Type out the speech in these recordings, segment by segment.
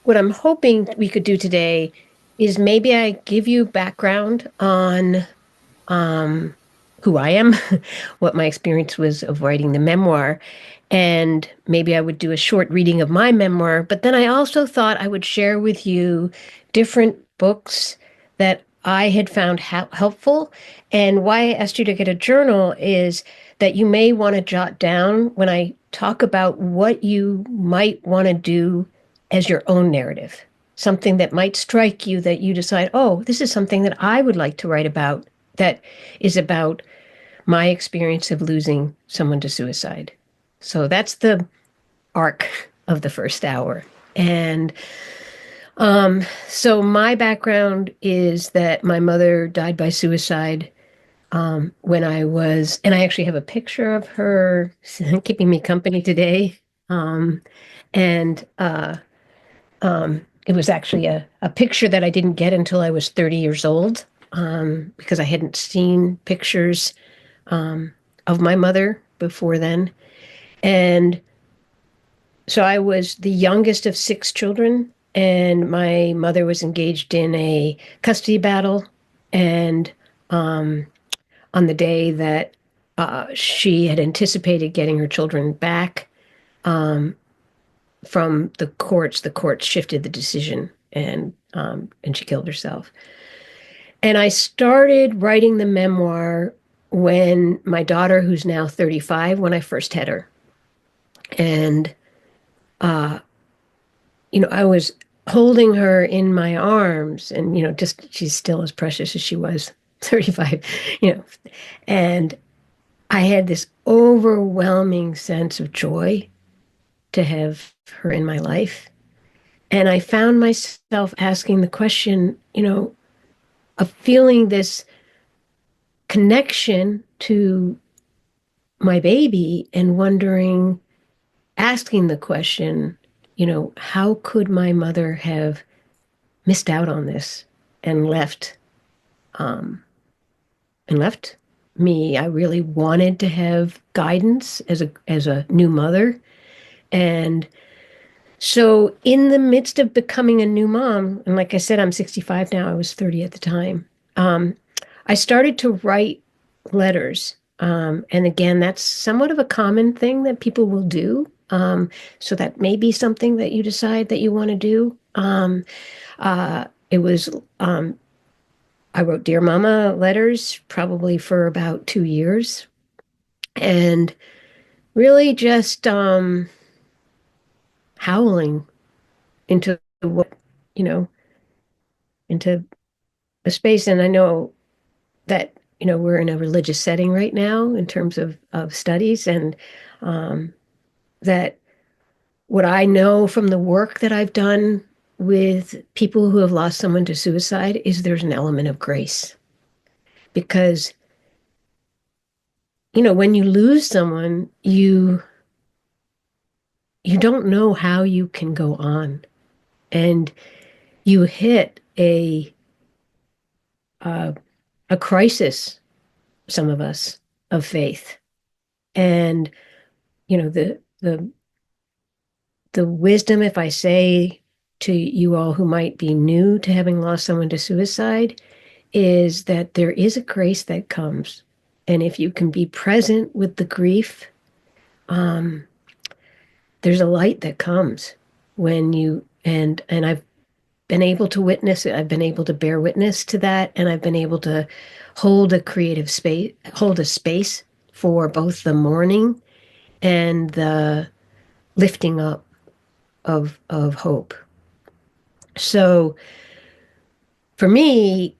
what I'm hoping we could do today is maybe I give you background on um, who I am, what my experience was of writing the memoir, and maybe I would do a short reading of my memoir. But then I also thought I would share with you different books that I had found helpful. And why I asked you to get a journal is that you may want to jot down when I talk about what you might want to do as your own narrative. Something that might strike you that you decide, oh, this is something that I would like to write about that is about my experience of losing someone to suicide. So that's the arc of the first hour. And so my background is that my mother died by suicide when I was, and I actually have a picture of her keeping me company today. Um, and it was actually a picture that I didn't get until I was 30 years old because I hadn't seen pictures of my mother before then. And so I was the youngest of six children, and my mother was engaged in a custody battle. And on the day that she had anticipated getting her children back from the courts shifted the decision, and she killed herself. And I started writing the memoir when my daughter, who's now 35, when I first had her. And I was holding her in my arms and, just she's still as precious as she was 35, you know. And I had this overwhelming sense of joy to have her in my life. And I found myself asking the question, of feeling this connection to my baby and wondering, asking the question, how could my mother have missed out on this and um, left me? I really wanted to have guidance as a new mother, and so in the midst of becoming a new mom, and like I said, I'm 65 now. I was 30 at the time. Um, I started to write letters, and again, that's somewhat of a common thing that people will do. So that may be something that you decide that you want to do. It was I wrote Dear Mama letters probably for about 2 years, and really just howling into what, you know, into a space. And I know that, we're in a religious setting right now in terms of studies, and um, that what I know from the work that I've done with people who have lost someone to suicide is there's an element of grace. Because, when you lose someone, you don't know how you can go on. And you hit a a crisis, some of us, of faith. And the wisdom, if I say to you all who might be new to having lost someone to suicide, is that there is a grace that comes. And if you can be present with the grief, um, there's a light that comes when you and I've been able to witness it. I've been able to bear witness to that, and I've been able to hold a creative space, hold a space for both the mourning and the lifting up of hope. So for me,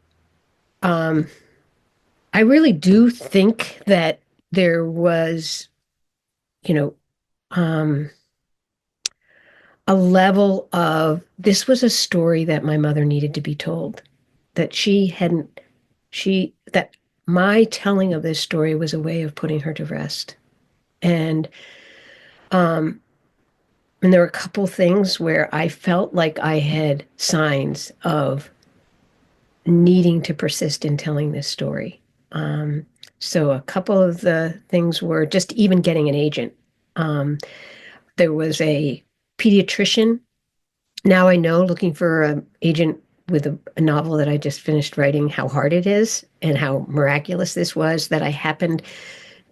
um, I really do think that there was, you know, um, a level of this was a story that my mother needed to be told, that she hadn't, that my telling of this story was a way of putting her to rest. And, um, and there were a couple things where I felt like I had signs of needing to persist in telling this story. So a couple of the things were just even getting an agent. Um, there was a pediatrician Now I know, looking for an agent with a novel that I just finished writing, how hard it is and how miraculous this was, that I happened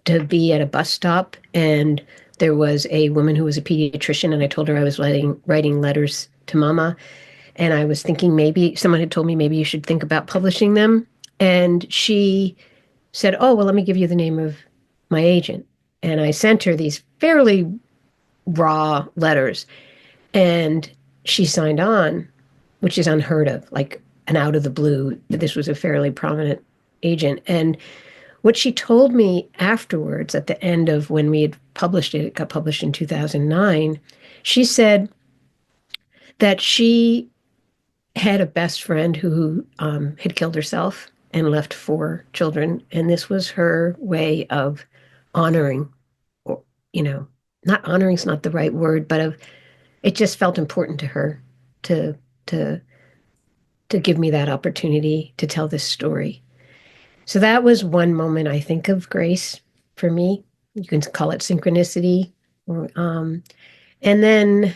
to be at a bus stop and there was a woman who was a pediatrician, and I told her I was writing letters to mama. And I was thinking maybe someone had told me maybe you should think about publishing them. And she said, "Oh, well, let me give you the name of my agent." And I sent her these fairly raw letters, and she signed on, which is unheard of, like an out of the blue. This was a fairly prominent agent. And what she told me afterwards, at the end of when we had published it, it got published in 2009, she said that she had a best friend who had killed herself and left four children. And this was her way of honoring, or, you know, not honoring is not the right word, but of it just felt important to her to to to give me that opportunity to tell this story. So that was one moment I think of grace for me. You can call it synchronicity. Or, and then,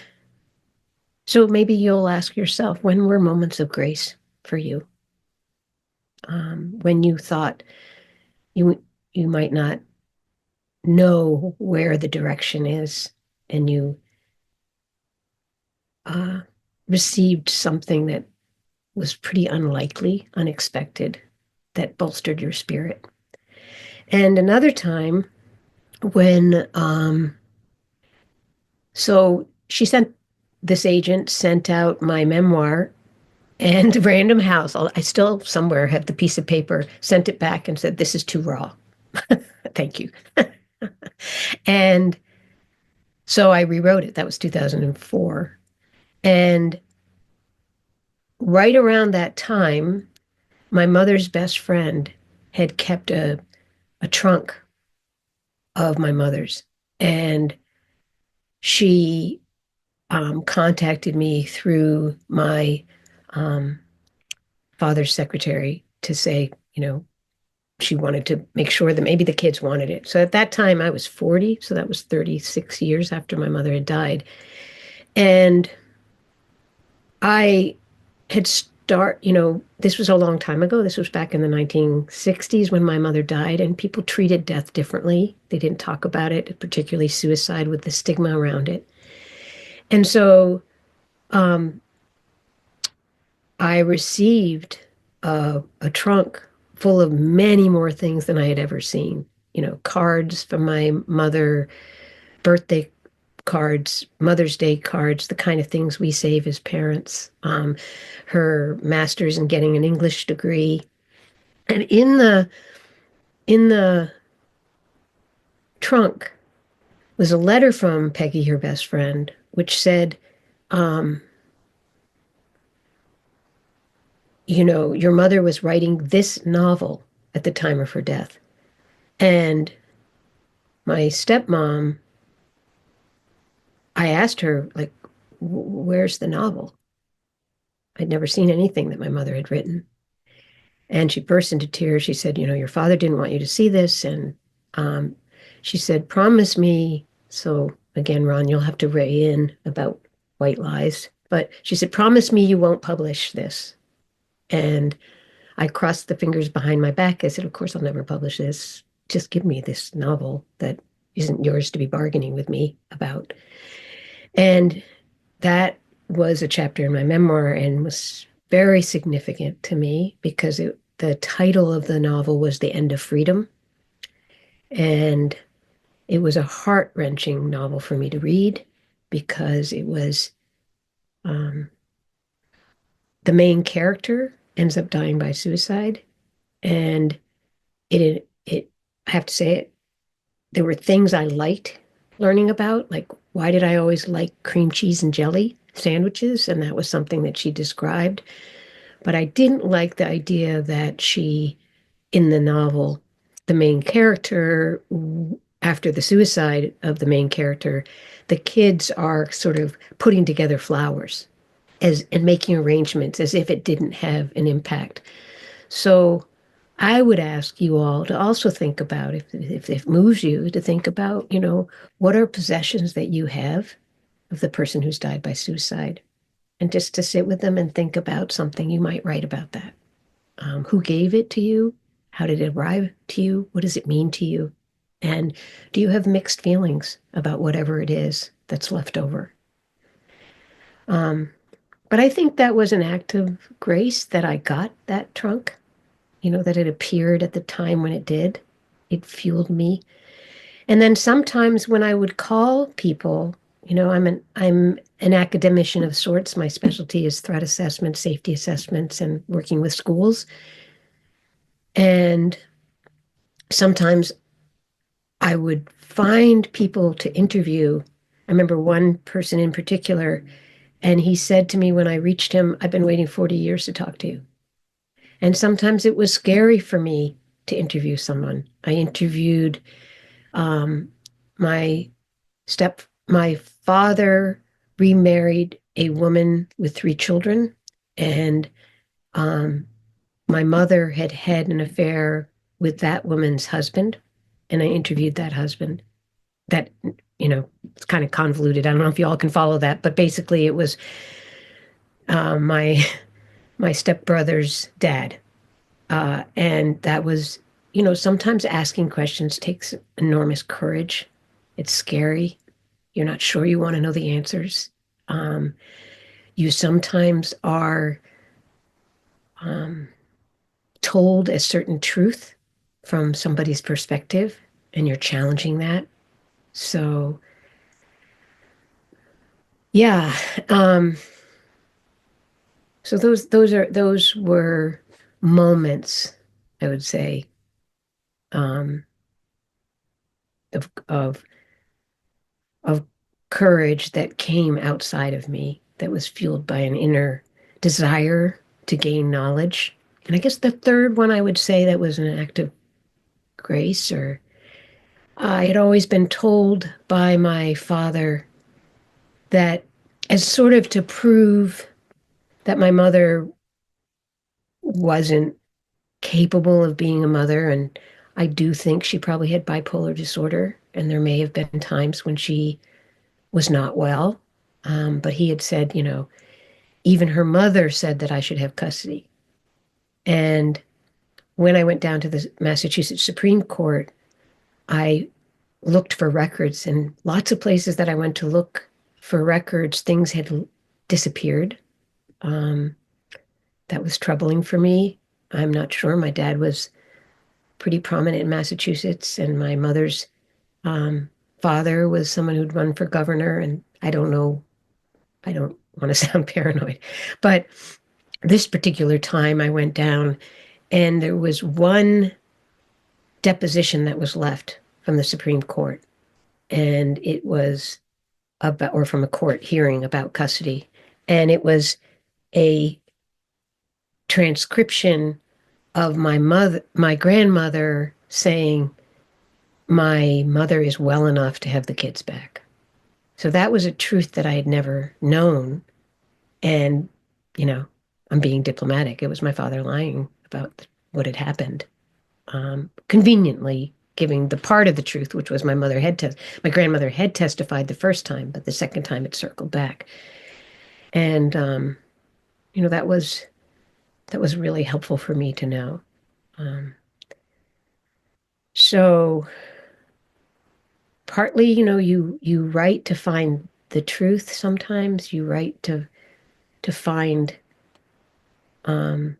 so maybe you'll ask yourself, when were moments of grace for you? When you thought you might not know where the direction is, and you uh, received something that was pretty unlikely, unexpected, that bolstered your spirit. And another time when, so she sent, this agent sent out my memoir and Random House. I still somewhere have the piece of paper, sent it back and said, "This is too raw." Thank you. And so I rewrote it. That was 2004. And right around that time, my mother's best friend had kept a trunk of my mother's. And she contacted me through my um, father's secretary to say, she wanted to make sure that maybe the kids wanted it. So at that time, I was 40. So that was 36 years after my mother had died. And I had this was a long time ago. This was back in the 1960s when my mother died, and people treated death differently. They didn't talk about it, particularly suicide, with the stigma around it. And so um, I received a trunk full of many more things than I had ever seen. Cards from my mother, birthday cards, Mother's Day cards, the kind of things we save as parents, her master's in getting an English degree. And in the trunk was a letter from Peggy, her best friend, which said, um, your mother was writing this novel at the time of her death. And my stepmom, I asked her, like, where's the novel? I'd never seen anything that my mother had written. And she burst into tears. She said, your father didn't want you to see this. And um, she said, promise me. So again, Ron, you'll have to weigh in about white lies. But she said, promise me you won't publish this. And I crossed the fingers behind my back. I said, of course I'll never publish this. Just give me this novel that isn't yours to be bargaining with me about. And that was a chapter in my memoir and was very significant to me because the title of the novel was The End of Freedom. And it was a heart-wrenching novel for me to read because it was the main character ends up dying by suicide. And I have to say it, there were things I liked learning about, like why did I always like cream cheese and jelly sandwiches? And that was something that she described. But I didn't like the idea that she, in the novel, the main character, after the suicide of the main character, the kids are sort of putting together flowers and making arrangements as if it didn't have an impact. So I would ask you all to also think about, if it moves you, to think about, what are possessions that you have of the person who's died by suicide? and just to sit with them and think about something, you might write about that. Who gave it to you? How did it arrive to you? What does it mean to you? And do you have mixed feelings about whatever it is that's left over? But I think that was an act of grace that I got that trunk, that it appeared at the time when it did. It fueled me. And then sometimes when I would call people, I'm an academician of sorts. My specialty is threat assessment, safety assessments, and working with schools. And sometimes I would find people to interview. I remember one person in particular, and he said to me when I reached him, "I've been waiting 40 years to talk to you." And sometimes it was scary for me to interview someone. I interviewed um, my my father remarried a woman with 3 children, and um, my mother had had an affair with that woman's husband, and I interviewed that husband. That, it's kind of convoluted. I don't know if you all can follow that, but basically it was my my stepbrother's dad. And that was, sometimes asking questions takes enormous courage. It's scary. You're not sure you want to know the answers. You sometimes are told a certain truth from somebody's perspective, and you're challenging that. So, yeah. So those were moments, I would say, um, of of courage that came outside of me, that was fueled by an inner desire to gain knowledge. And I guess the third one I would say that was an act of grace, or I had always been told by my father that, as sort of to prove that my mother wasn't capable of being a mother, and I do think she probably had bipolar disorder, and there may have been times when she was not well. But he had said, even her mother said that I should have custody. And when I went down to the Massachusetts Supreme Court, I looked for records, and lots of places that I went to look for records, things had disappeared. That was troubling for me. I'm not sure. My dad was pretty prominent in Massachusetts, and my mother's father was someone who'd run for governor. And I don't know, I don't want to sound paranoid, but this particular time I went down, and there was one deposition that was left from the Supreme Court, and it was about, or from a court hearing about custody, and it was a transcription of my grandmother saying, "My mother is well enough to have the kids back." So that was a truth that I had never known. And, I'm being diplomatic. It was my father lying about what had happened, conveniently giving the part of the truth, which was my grandmother had testified the first time, but the second time it circled back. And, that was really helpful for me to know. So partly, you write to find the truth. Sometimes you write to find a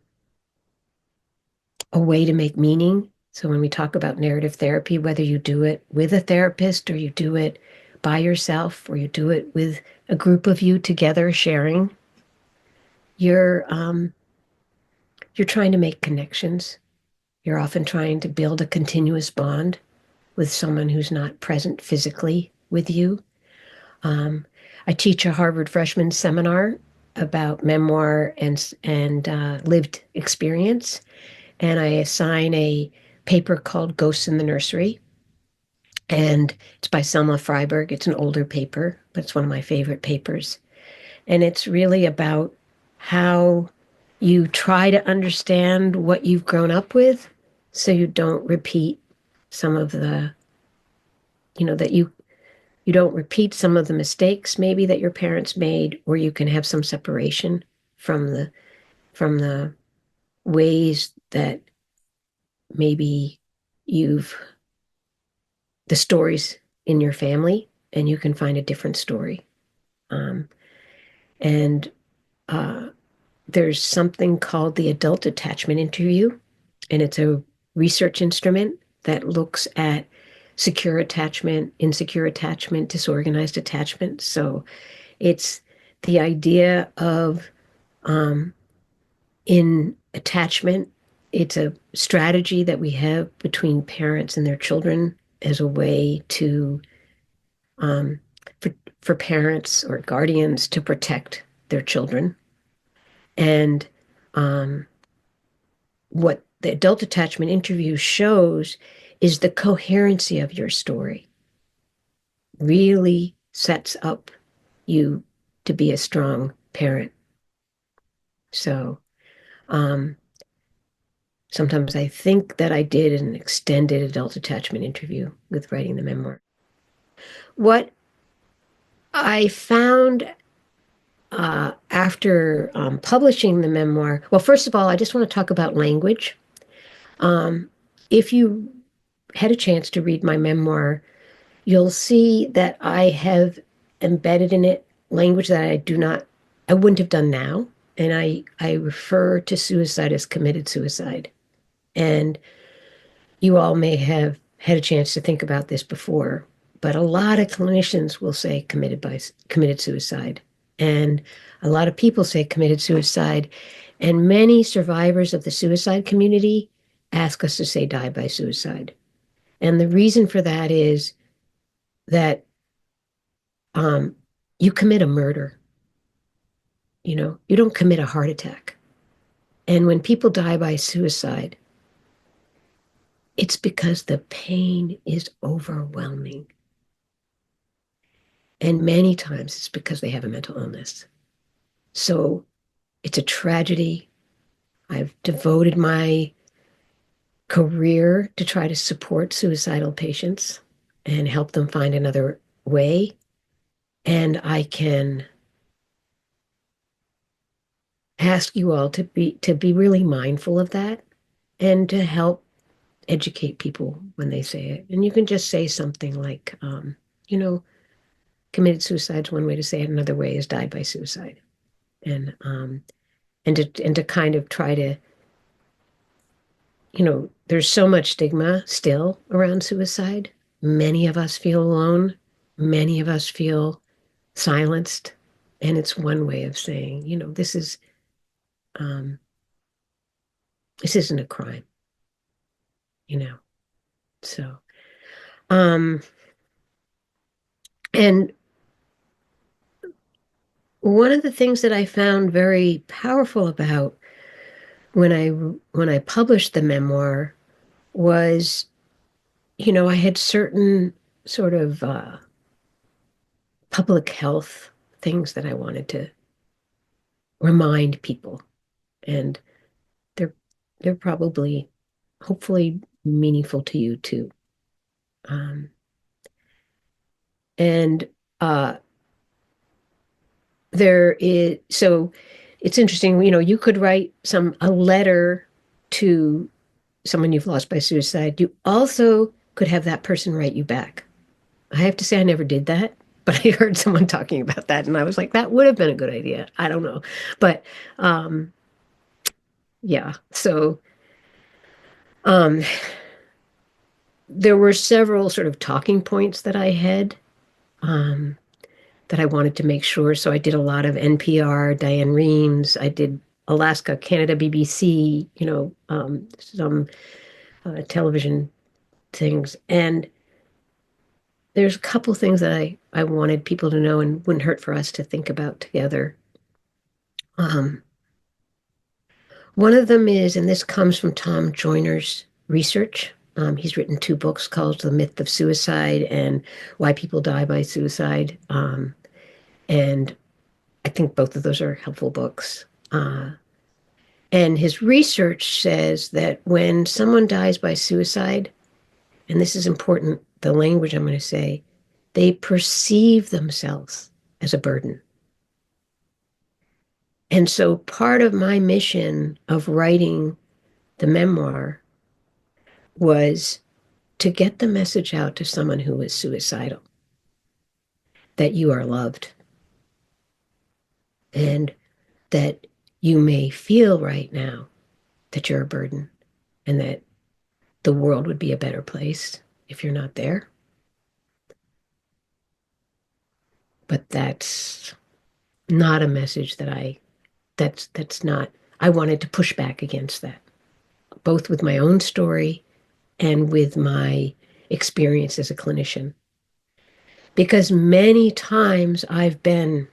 way to make meaning. So when we talk about narrative therapy, whether you do it with a therapist, or you do it by yourself, or you do it with a group of you together sharing, you're trying to make connections. You're often trying to build a continuous bond with someone who's not present physically with you. I teach a Harvard freshman seminar about memoir and lived experience, and I assign a paper called Ghosts in the Nursery, and it's by Selma Freiberg. It's an older paper, but it's one of my favorite papers, and it's really about how you try to understand what you've grown up with, so you don't repeat some of the, that you don't repeat some of the mistakes maybe that your parents made, or you can have some separation from the ways that maybe you've the stories in your family, and you can find a different story. And there's something called the adult attachment interview, and it's a research instrument that looks at secure attachment, insecure attachment, disorganized attachment. So it's the idea of in attachment, it's a strategy that we have between parents and their children as a way to um, for parents or guardians to protect their children. And what the adult attachment interview shows is the coherency of your story really sets up you to be a strong parent. So sometimes I think that I did an extended adult attachment interview with writing the memoir. What I found after publishing the memoir, well, first of all, I just want to talk about language. If you had a chance to read my memoir, you'll see that I have embedded in it language that I wouldn't have done now. And I refer to suicide as committed suicide. And you all may have had a chance to think about this before, but a lot of clinicians will say committed suicide. And a lot of people say committed suicide. And many survivors of the suicide community ask us to say die by suicide. And the reason for that is that you commit a murder. You don't commit a heart attack. And when people die by suicide, it's because the pain is overwhelming. And many times it's because they have a mental illness. So it's a tragedy. I've devoted my career to try to support suicidal patients and help them find another way. And I can ask you all to be really mindful of that and to help educate people when they say it. And you can just say something like, committed suicide is one way to say it. Another way is died by suicide. And to kind of try to, there's so much stigma still around suicide. Many of us feel alone. Many of us feel silenced. And it's one way of saying, this isn't a crime, So, and one of the things that I found very powerful about when I published the memoir was, I had certain sort of public health things that I wanted to remind people, and they're probably, hopefully, meaningful to you too. And so it's interesting, you could write a letter to someone you've lost by suicide. You also could have that person write you back. I have to say I never did that, but I heard someone talking about that and I was like, that would have been a good idea. I don't know. But yeah, so there were several sort of talking points that I had that I wanted to make sure. So I did a lot of NPR, Diane Reams. I did Alaska, Canada, BBC, some television things. And there's a couple things that I wanted people to know and wouldn't hurt for us to think about together. One of them is, and this comes from Tom Joyner's research. He's written 2 books called The Myth of Suicide and Why People Die by Suicide. And I think both of those are helpful books. And his research says that when someone dies by suicide, and this is important, the language I'm going to say, they perceive themselves as a burden. And so part of my mission of writing the memoir was to get the message out to someone who is suicidal that you are loved and that you may feel right now that you're a burden and that the world would be a better place if you're not there. But that's not a message that's not, I wanted to push back against that, both with my own story and with my experience as a clinician. Because many times I've been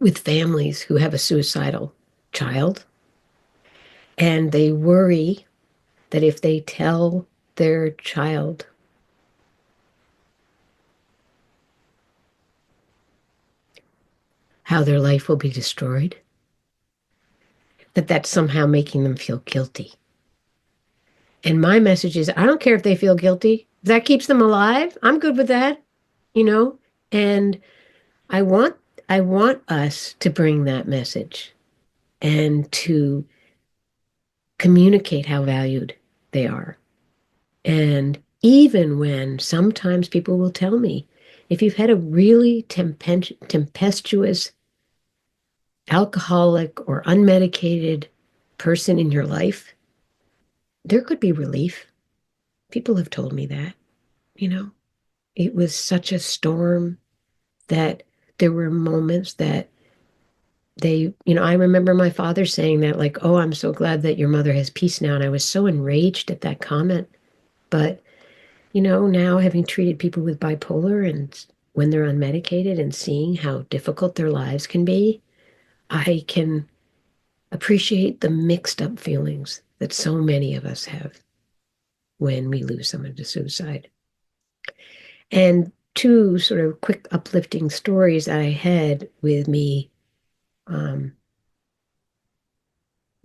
with families who have a suicidal child, and they worry that if they tell their child how their life will be destroyed, that that's somehow making them feel guilty. And my message is, I don't care if they feel guilty. If that keeps them alive, I'm good with that, you know? And I want I want us to bring that message and to communicate how valued they are. And even when sometimes people will tell me, if you've had a really tempestuous alcoholic or unmedicated person in your life, there could be relief. People have told me that, you know. It was such a storm that there were moments that I remember my father saying that, like, oh, I'm so glad that your mother has peace now. And I was so enraged at that comment. But, now having treated people with bipolar and when they're unmedicated and seeing how difficult their lives can be, I can appreciate the mixed up feelings that so many of us have when we lose someone to suicide. And two sort of quick uplifting stories I had with me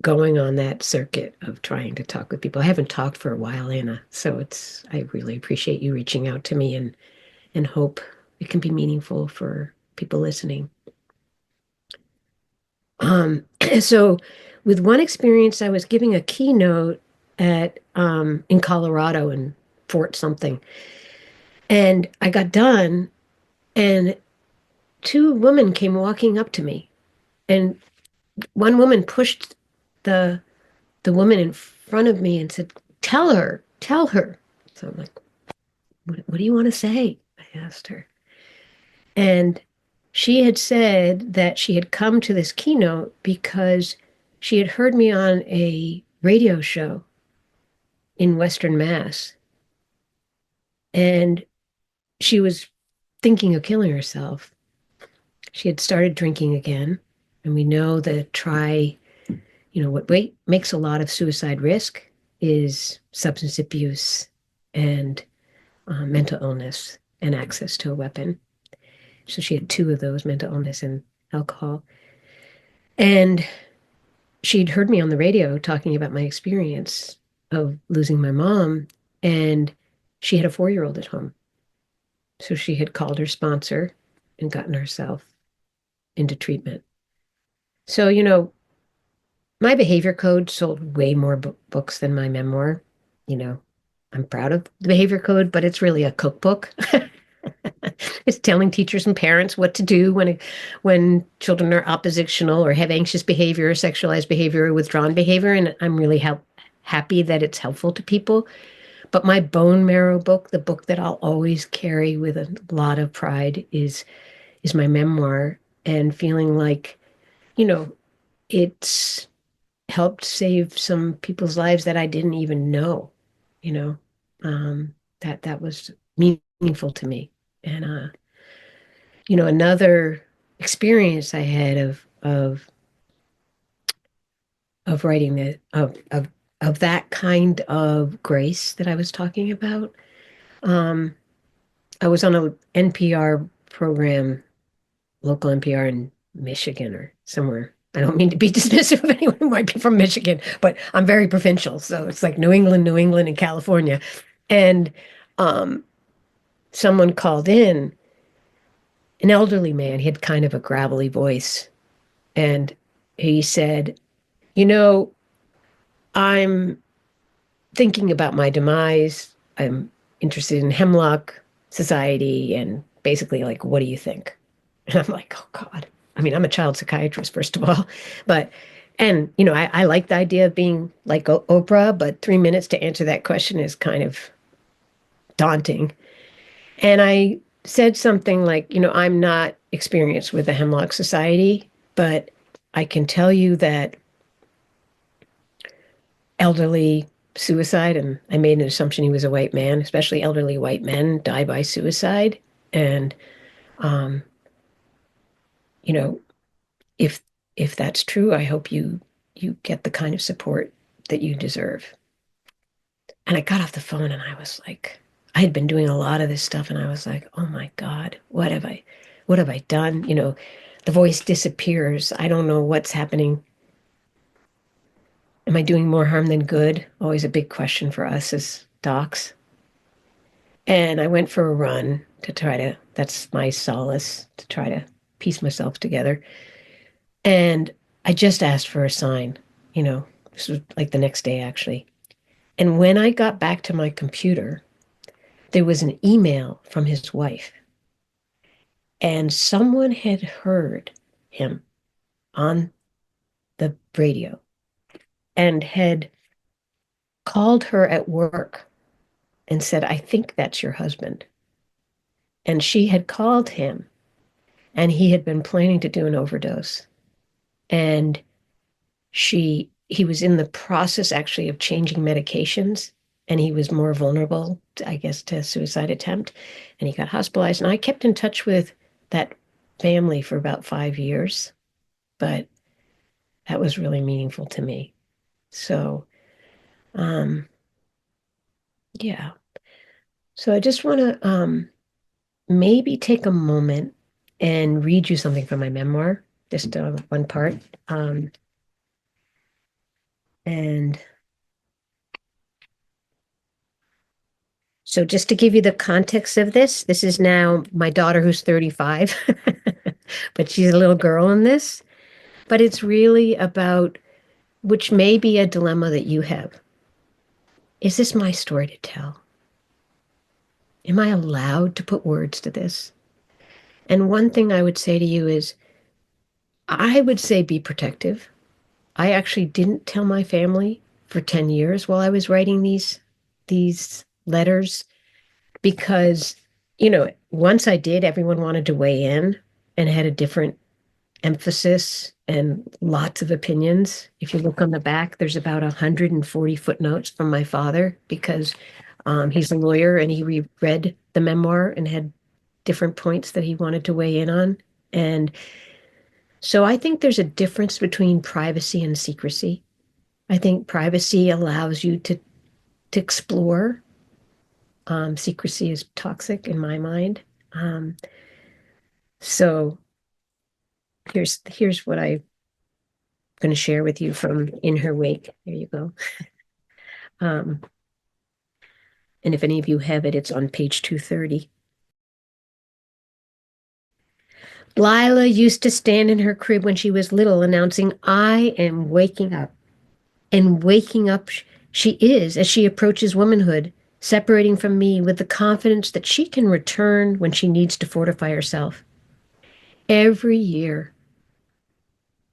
going on that circuit of trying to talk with people. I haven't talked for a while, Anna, so I really appreciate you reaching out to me and hope it can be meaningful for people listening. So with one experience, I was giving a keynote at in Colorado in Fort something, and I got done, and two women came walking up to me, and one woman pushed the woman in front of me and said, tell her. So I'm like, what do you want to say? I asked her. And she had said that she had come to this keynote because she had heard me on a radio show in Western Mass. And she was thinking of killing herself. She had started drinking again. And we know that what makes a lot of suicide risk is substance abuse and mental illness and access to a weapon. So she had two of those, mental illness and alcohol. And she'd heard me on the radio talking about my experience of losing my mom, and she had a 4-year-old at home. So she had called her sponsor and gotten herself into treatment. So, my behavior code sold way more books than my memoir. I'm proud of the behavior code, but it's really a cookbook. It's telling teachers and parents what to do when children are oppositional or have anxious behavior or sexualized behavior or withdrawn behavior. And I'm really happy that it's helpful to people. But my bone marrow book, the book that I'll always carry with a lot of pride, is my memoir, and feeling like, it's helped save some people's lives that I didn't even know, that was meaningful to me. And, another experience I had of writing of that kind of grace that I was talking about. I was on a NPR program, local NPR in Michigan or somewhere. I don't mean to be dismissive of anyone who might be from Michigan, but I'm very provincial. So it's like New England, and California. And someone called in, an elderly man. He had kind of a gravelly voice. And he said, you know, I'm thinking about my demise. I'm interested in hemlock society and basically like, what do you think? And I'm like, oh God. I mean, I'm a child psychiatrist, first of all, but and I like the idea of being like Oprah, but 3 minutes to answer that question is kind of daunting. And I said something like, I'm not experienced with the Hemlock Society, but I can tell you that elderly suicide, and I made an assumption he was a white man, especially elderly white men die by suicide. And, um, you know, if if that's true, I hope you get the kind of support that you deserve. And I got off the phone and I was like, I had been doing a lot of this stuff and I was like, oh my God, what have I done? The voice disappears. I don't know what's happening. Am I doing more harm than good? Always a big question for us as docs. And I went for a run to try to, that's my solace, to try to piece myself together. And I just asked for a sign, this was like the next day actually. And when I got back to my computer, there was an email from his wife, and someone had heard him on the radio and had called her at work and said, I think that's your husband. And she had called him, and he had been planning to do an overdose. And he was in the process actually of changing medications, and he was more vulnerable, I guess, to suicide attempt. And he got hospitalized. And I kept in touch with that family for about 5 years, but that was really meaningful to me. So, yeah. So I just want to maybe take a moment and read you something from my memoir, just one part. And so just to give you the context of this is now my daughter who's 35, but she's a little girl in this. But it's really about, which may be a dilemma that you have. Is this my story to tell? Am I allowed to put words to this? And one thing I would say to you is, I would say be protective. I actually didn't tell my family for 10 years while I was writing these letters because, once I did, everyone wanted to weigh in and had a different emphasis and lots of opinions. If you look on the back, there's about 140 footnotes from my father because he's a lawyer and he reread the memoir and had different points that he wanted to weigh in on. And so I think there's a difference between privacy and secrecy. I think privacy allows you to explore. Secrecy is toxic in my mind. So here's what I'm going to share with you from In Her Wake. There you go. And if any of you have it, it's on page 230. Lila used to stand in her crib when she was little, announcing, I am waking up. And waking up she is as she approaches womanhood, separating from me with the confidence that she can return when she needs to fortify herself. Every year,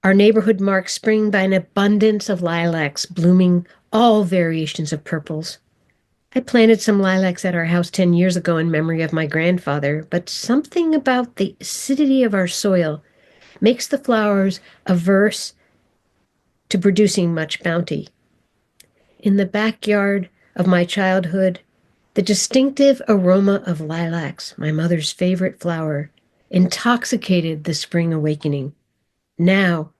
our neighborhood marks spring by an abundance of lilacs, blooming all variations of purples. I planted some lilacs at our house 10 years ago in memory of my grandfather, but something about the acidity of our soil makes the flowers averse to producing much bounty. In the backyard of my childhood, the distinctive aroma of lilacs, my mother's favorite flower, intoxicated the spring awakening. Now,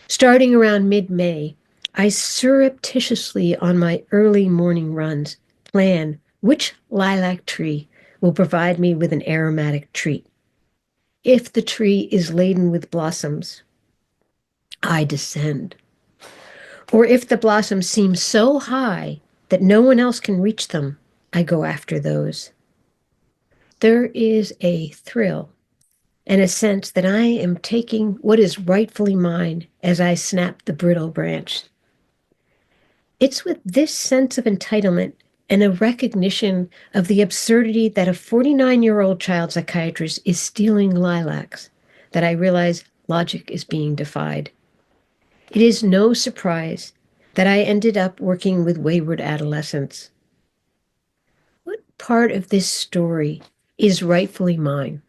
starting around mid-May, I surreptitiously, on my early morning runs, plan which lilac tree will provide me with an aromatic treat. If the tree is laden with blossoms, I descend. Or if the blossoms seem so high that no one else can reach them, I go after those. there is a thrill and a sense that I am taking what is rightfully mine as I snap the brittle branch. It's with this sense of entitlement and a recognition of the absurdity that a 49-year-old child psychiatrist is stealing lilacs that I realize logic is being defied. It is no surprise that I ended up working with wayward adolescents. What part of this story is rightfully mine?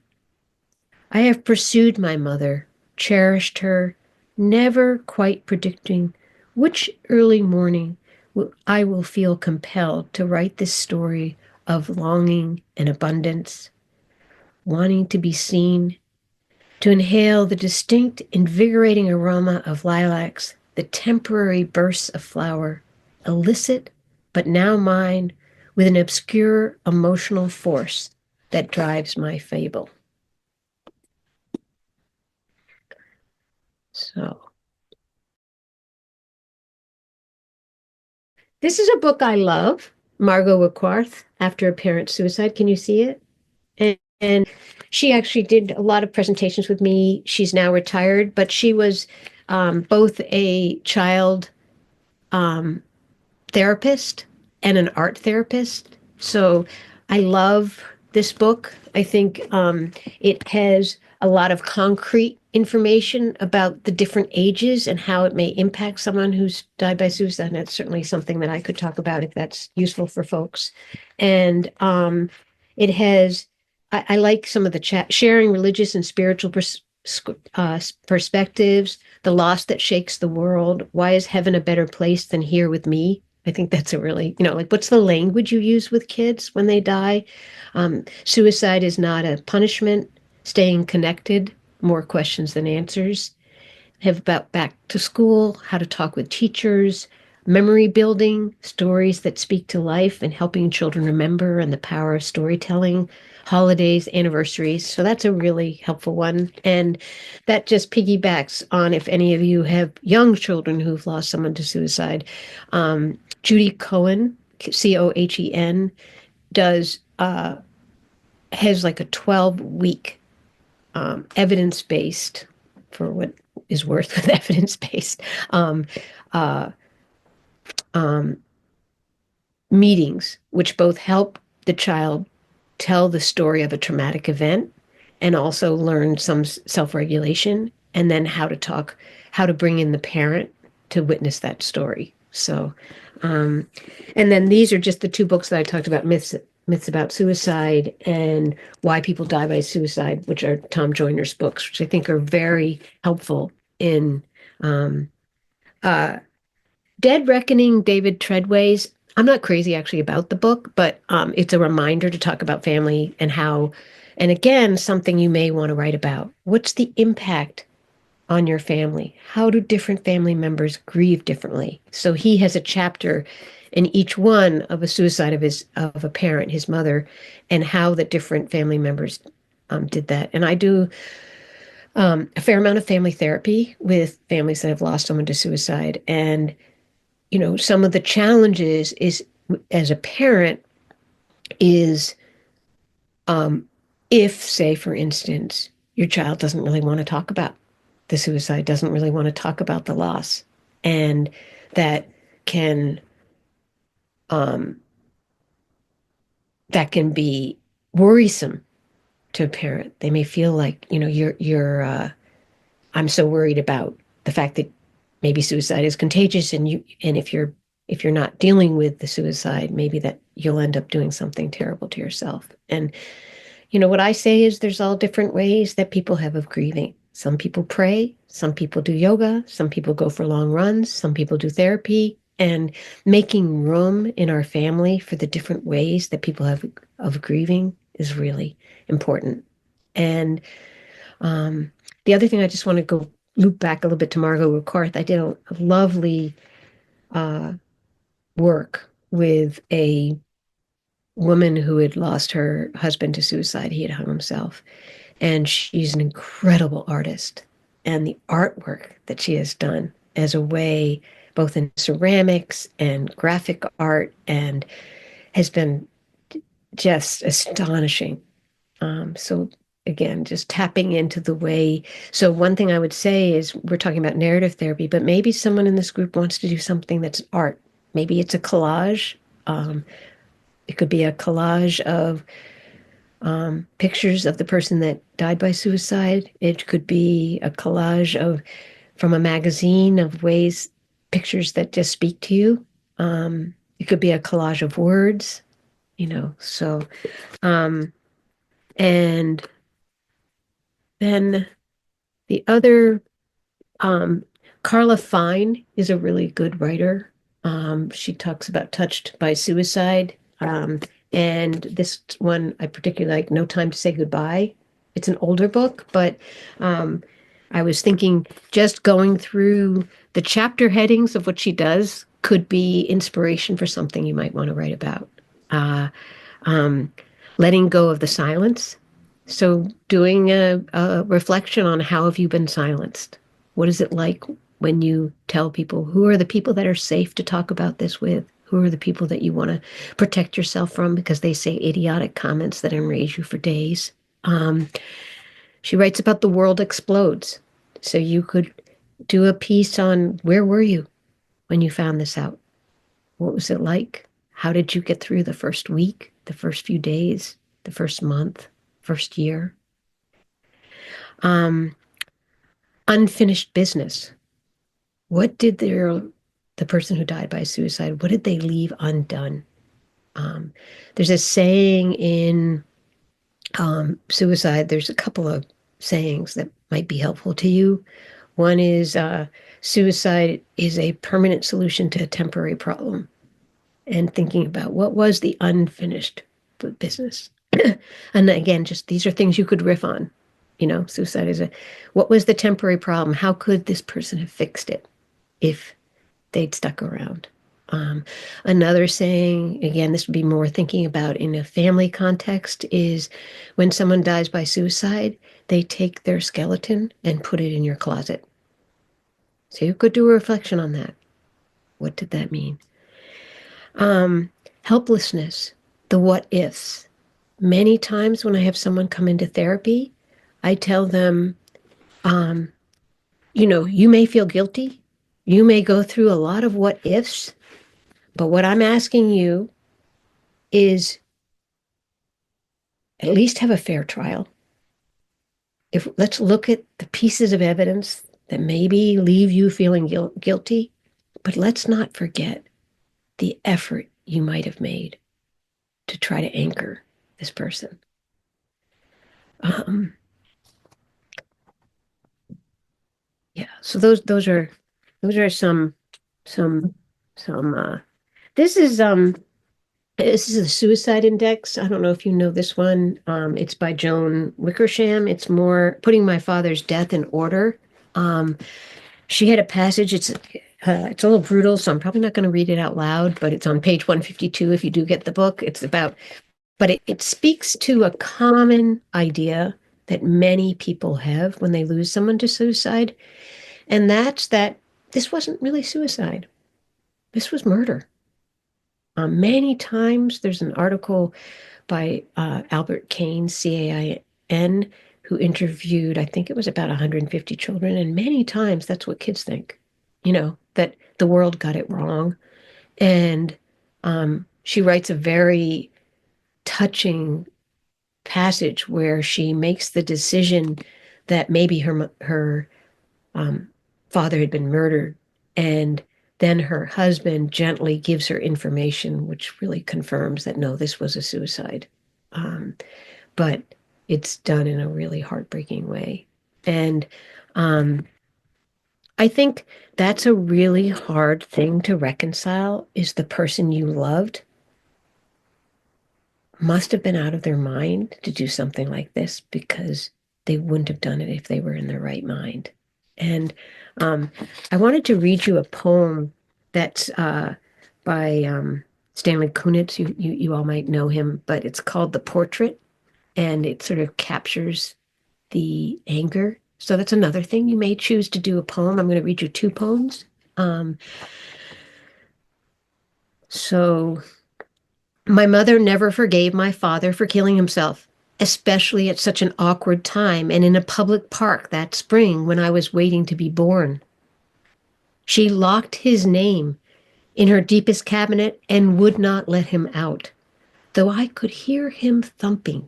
I have pursued my mother, cherished her, never quite predicting which early morning I will feel compelled to write this story of longing and abundance, wanting to be seen, to inhale the distinct, invigorating aroma of lilacs, the temporary bursts of flower, illicit, but now mine, with an obscure emotional force that drives my fable. So, this is a book I love, Margot Wickworth, After a Parent's Suicide. Can you see it? And she actually did a lot of presentations with me. She's now retired, but she was both a child therapist and an art therapist. So I love this book. I think it has a lot of concrete information about the different ages and how it may impact someone who's died by suicide. And that's certainly something that I could talk about if that's useful for folks. And it has, I like some of the chat, sharing religious and spiritual perspectives, the loss that shakes the world. Why is heaven a better place than here with me? I think that's a really, like what's the language you use with kids when they die? Suicide is not a punishment, staying connected, more questions than answers. Have about back to school, how to talk with teachers, memory building, stories that speak to life and helping children remember and the power of storytelling, holidays, anniversaries. So that's a really helpful one. And that just piggybacks on if any of you have young children who've lost someone to suicide. Judy Cohen, Cohen, does has like a 12-week evidence-based, for what is worth with evidence-based, uh, um, meetings, which both help the child tell the story of a traumatic event and also learn some self-regulation, and then how to bring in the parent to witness that story. So, and then these are just the two books that I talked about, Myths About Suicide and Why People Die by Suicide, which are Tom Joyner's books, which I think are very helpful in Dead Reckoning, David Treadway's. I'm not crazy actually about the book, but it's a reminder to talk about family and how, and again, something you may want to write about. What's the impact on your family? How do different family members grieve differently? So he has a chapter in each one of a suicide of a parent, his mother, and how the different family members did that. And I do a fair amount of family therapy with families that have lost someone to suicide. And some of the challenges is as a parent is if, say, for instance, your child doesn't really want to talk about the suicide, doesn't really want to talk about the loss, and that can be worrisome to a parent. They may feel like, you're I'm so worried about the fact that maybe suicide is contagious, and if you're not dealing with the suicide, maybe that you'll end up doing something terrible to yourself. And what I say is there's all different ways that people have of grieving. Some people pray, some people do yoga, some people go for long runs, some people do therapy, and making room in our family for the different ways that people have of grieving is really important. And the other thing, I just want to go loop back a little bit to Margot Wickworth. I did a lovely work with a woman who had lost her husband to suicide. He had hung himself. And she's an incredible artist. And the artwork that she has done as a way, both in ceramics and graphic art, and has been just astonishing. So again, just tapping into the way. So one thing I would say is we're talking about narrative therapy, but maybe someone in this group wants to do something that's art. Maybe it's a collage. Um, it could be a collage of pictures of the person that died by suicide. It could be a collage of from a magazine of ways, pictures that just speak to you. It could be a collage of words, So, um, and then the other, um, Carla Fine is a really good writer. She talks about touched by suicide. And this one I particularly like, No Time to Say Goodbye. It's an older book, but um, I was thinking just going through the chapter headings of what she does could be inspiration for something you might want to write about. Uh, um, Letting go of the silence. So doing a reflection on how have you been silenced? What is it like when you tell people, who are the people that are safe to talk about this with? Who are the people that you want to protect yourself from because they say idiotic comments that enrage you for days? Um, she writes about the world explodes. So you could do a piece on where were you when you found this out? What was it like? How did you get through the first week, the first few days, the first month, first year? Um, Unfinished business. What did the person who died by suicide, what did they leave undone? Um, there's a saying in suicide, there's a couple of sayings that might be helpful to you. One is suicide is a permanent solution to a temporary problem, and thinking about what was the unfinished business. And again, just these are things you could riff on. Suicide is what was the temporary problem? How could this person have fixed it if they'd stuck around? Another saying, again, this would be more thinking about in a family context, is when someone dies by suicide, they take their skeleton and put it in your closet. So you could do a reflection on that. What did that mean? Helplessness, the what ifs. Many times when I have someone come into therapy, I tell them, you may feel guilty. You may go through a lot of what ifs, but what I'm asking you is at least have a fair trial. Let's look at the pieces of evidence that maybe leave you feeling guilty, but let's not forget the effort you might have made to try to anchor this person. Um, yeah, so those are some some this is this is the Suicide Index. I don't know if you know this one. It's by Joan Wickersham. It's more putting my father's death in order. Um, she had a passage. It's a little brutal, so I'm probably not going to read it out loud, but it's on page 152 if you do get the book. But it speaks to a common idea that many people have when they lose someone to suicide, and that's that this wasn't really suicide. This was murder. Many times there's an article by Albert Cain, Cain, who interviewed, I think it was about 150 children. And many times that's what kids think, that the world got it wrong. And she writes a very touching passage where she makes the decision that maybe her um, father had been murdered. And then her husband gently gives her information, which really confirms that no, this was a suicide. Um, but it's done in a really heartbreaking way. And I think that's a really hard thing to reconcile is the person you loved must have been out of their mind to do something like this because they wouldn't have done it if they were in their right mind. And I wanted to read you a poem that's by Stanley Kunitz. You all might know him, but it's called The Portrait, and it sort of captures the anger. So that's another thing. You may choose to do a poem. I'm going to read you two poems. Um, so my mother never forgave my father for killing himself. especially at such an awkward time and in a public park that spring when I was waiting to be born. She locked his name in her deepest cabinet and would not let him out, though I could hear him thumping.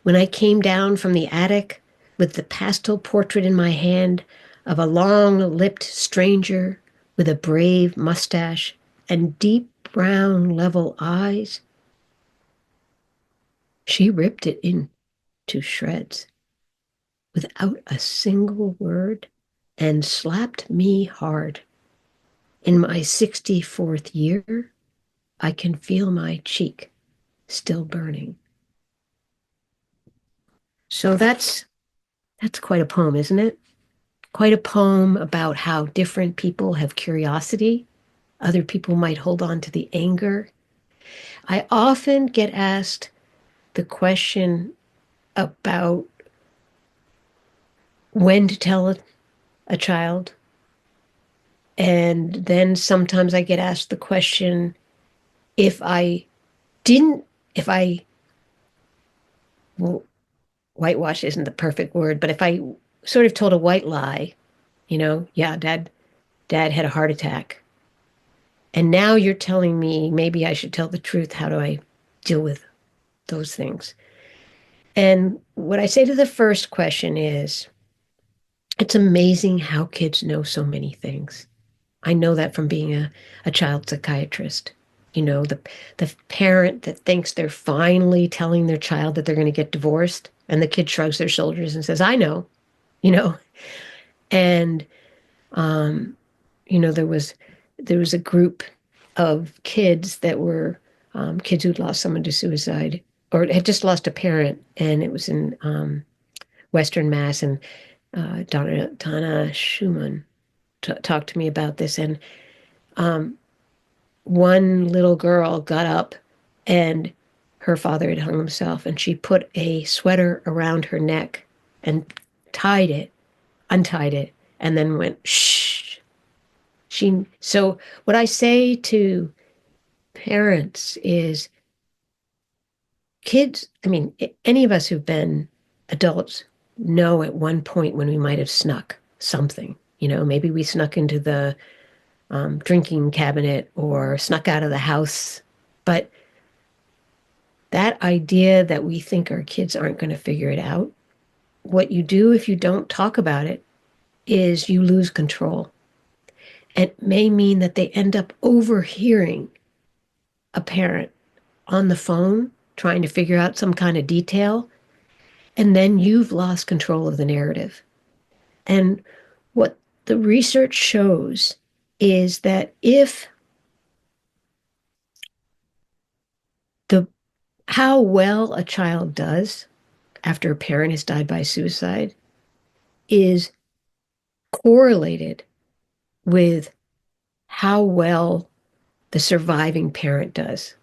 When I came down from the attic with the pastel portrait in my hand of a long-lipped stranger with a brave mustache and deep brown level eyes, she ripped it into shreds without a single word and slapped me hard. In my 64th year, I can feel my cheek still burning. So that's quite a poem, isn't it? Quite a poem about how different people have curiosity. Other people might hold on to the anger. I often get asked the question about when to tell a child. And then sometimes I get asked the question if I didn't, if I, well, whitewash isn't the perfect word, but if I sort of told a white lie, yeah, dad had a heart attack. And now you're telling me maybe I should tell the truth. How do I deal with those things? And what I say to the first question is, it's amazing how kids know so many things. I know that from being a child psychiatrist. The parent that thinks they're finally telling their child that they're going to get divorced, and the kid shrugs their shoulders and says, I know, you know. And um, there was a group of kids that were kids who'd lost someone to suicide or had just lost a parent, and it was in Western Mass, and Donna Schumann talked to me about this, and one little girl got up and her father had hung himself, and she put a sweater around her neck and untied it, and then went, shh. So what I say to parents is kids, I mean, any of us who've been adults know at one point when we might have snuck something. Maybe we snuck into the drinking cabinet or snuck out of the house. But that idea that we think our kids aren't going to figure it out, what you do if you don't talk about it is you lose control. It may mean that they end up overhearing a parent on the phone trying to figure out some kind of detail, and then you've lost control of the narrative. And what the research shows is that if how well a child does after a parent has died by suicide is correlated with how well the surviving parent does.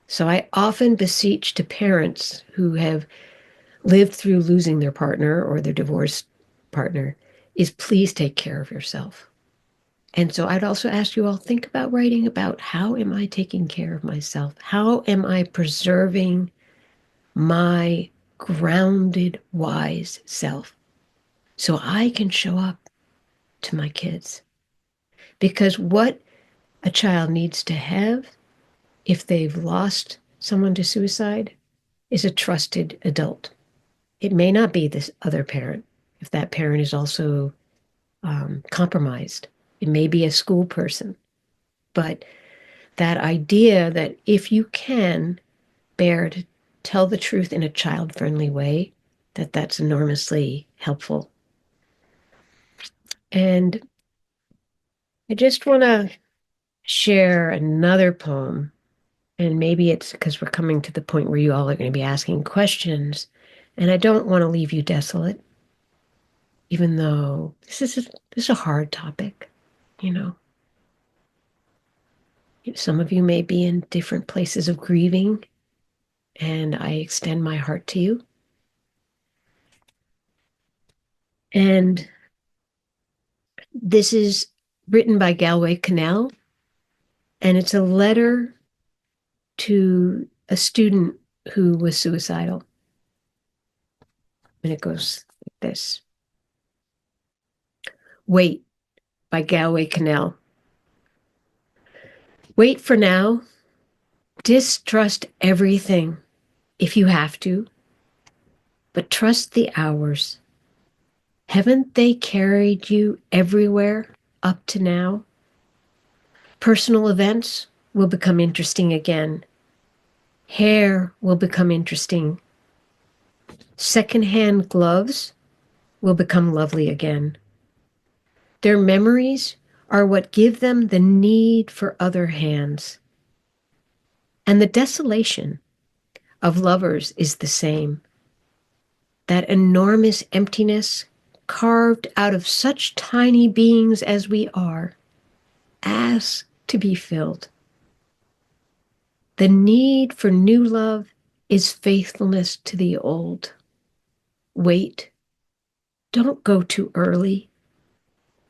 So I often beseech to parents who have lived through losing their partner or their divorced partner is please take care of yourself. And so I'd also ask you all, think about writing about how am I taking care of myself? How am I preserving my grounded, wise self so I can show up to my kids? Because what a child needs to have if they've lost someone to suicide is a trusted adult. It may not be this other parent if that parent is also compromised. It may be a school person. But that idea that if you can bear to tell the truth in a child-friendly way, that's enormously helpful. And I just want to share another poem, and maybe it's because we're coming to the point where you all are going to be asking questions, and I don't want to leave you desolate, even though this is a hard topic, you know. Some of you may be in different places of grieving, and I extend my heart to you. And this is written by Galway Cannell, and it's a letter to a student who was suicidal. And it goes like this. Wait by Galway Canal. Wait for now. Distrust everything if you have to, but trust the hours. Haven't they carried you everywhere up to now? Personal events will become interesting again. Hair will become interesting. Secondhand gloves will become lovely again. Their memories are what give them the need for other hands. And the desolation of lovers is the same. That enormous emptiness carved out of such tiny beings as we are, asks to be filled. The need for new love is faithfulness to the old. Wait. Don't go too early.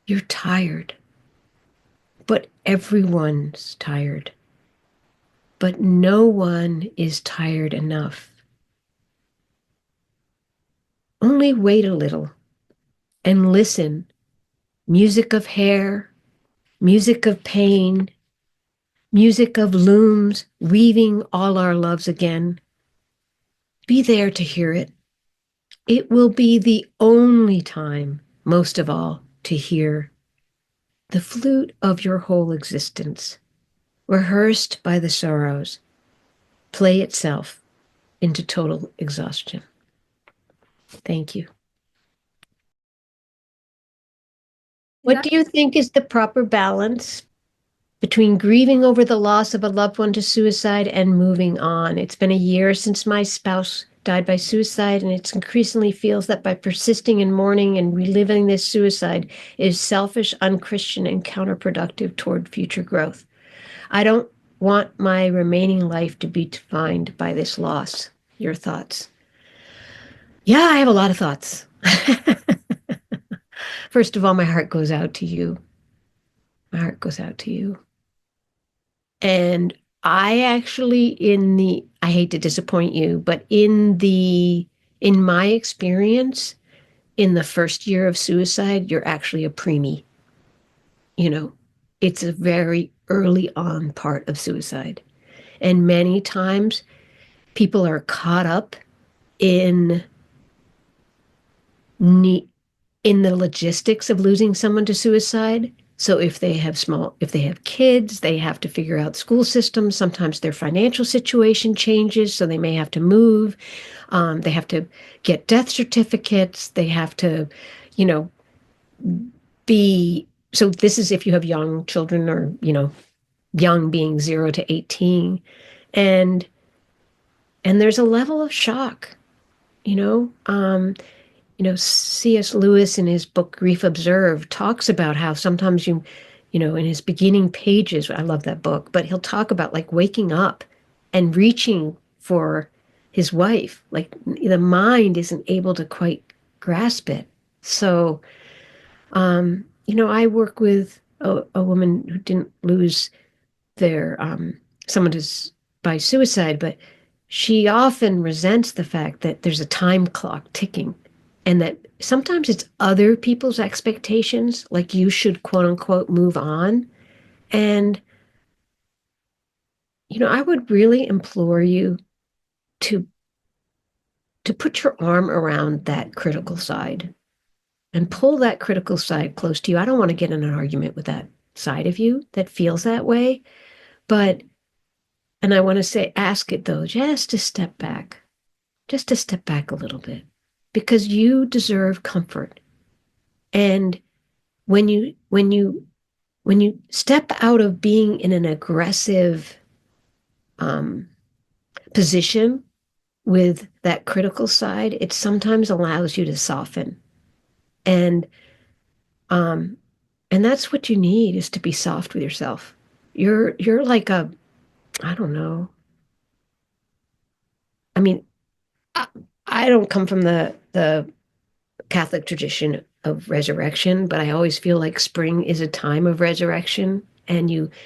You're tired. But everyone's tired. But no one is tired enough. Only wait a little and listen. Music of hair, music of pain, music of looms weaving all our loves again. Be there to hear it. It will be the only time, most of all, to hear the flute of your whole existence, rehearsed by the sorrows, play itself into total exhaustion. Thank you. What do you think is the proper balance between grieving over the loss of a loved one to suicide and moving on? It's been a year since my spouse died by suicide, and it increasingly feels that by persisting in mourning and reliving this suicide is selfish, unchristian, and counterproductive toward future growth. I don't want my remaining life to be defined by this loss. Your thoughts? Yeah, I have a lot of thoughts. First of all, my heart goes out to you. My heart goes out to you. And I actually, I hate to disappoint you, but in my experience, in the first year of suicide, you're actually a preemie. You know, it's a very early on part of suicide. And many times people are caught up in in the logistics of losing someone to suicide. So if they have kids, they have to figure out school systems. Sometimes their financial situation changes, so they may have to move. They have to get death certificates. They have to, you know, so this is if you have young children or, young being 0 to 18. And there's a level of shock, you know. C.S. Lewis in his book Grief Observed talks about how sometimes in his beginning pages, I love that book, but he'll talk about like waking up and reaching for his wife. Like the mind isn't able to quite grasp it. So, I work with a woman who didn't lose their someone by suicide, but she often resents the fact that there's a time clock ticking and that sometimes it's other people's expectations, like you should quote unquote move on. And, I would really implore you to put your arm around that critical side and pull that critical side close to you. I don't want to get in an argument with that side of you that feels that way, and I want to say, ask it though, just to step back a little bit, because you deserve comfort. And when you step out of being in an aggressive position with that critical side, it sometimes allows you to soften. And that's what you need, is to be soft with yourself. You're like I don't know. I mean, I don't come from the Catholic tradition of resurrection, but I always feel like spring is a time of resurrection, and